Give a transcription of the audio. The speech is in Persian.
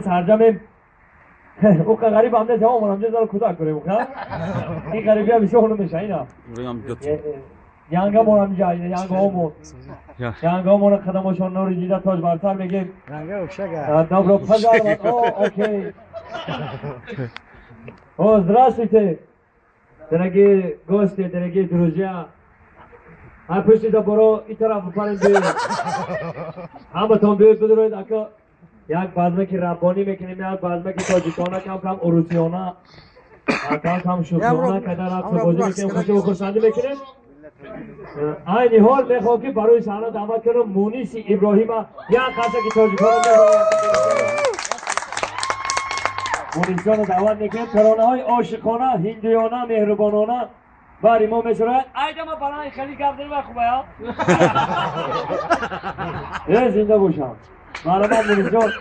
سرجمیم او که غریب همده جواب منم جزار کودک کنیم این غریبی هم بسیار خونو میشه اینا یانگا مونم جایی یانگا همون یانگا مونم خدمشون نوری جیده تاج برتر میگیم یانگا اوشگا добро пожаловать окей здравствуйте дорогие гости дорогие друзья пусть заборо и тарaf паренде همتون بیاید بدونید اگه یک بازمه که ربانی میکنیم یک بازمه که تاجیکانه کم اروسیانه کم شوخیانه که در رقص بازی میکنیم خوشی و خوشنده میکنیم این حال میخوام که برای سحنه دعوت کنم مونیس ابراهیم یک خاصه که تاجیکانه مونیسیان دعوت میکنیم ترانه های عاشقانه هندیانه مهربانانه باری ما میشورد ایده ما برای خیلی گفتیم و خوبه ها زنده باشم برای من مونیسیان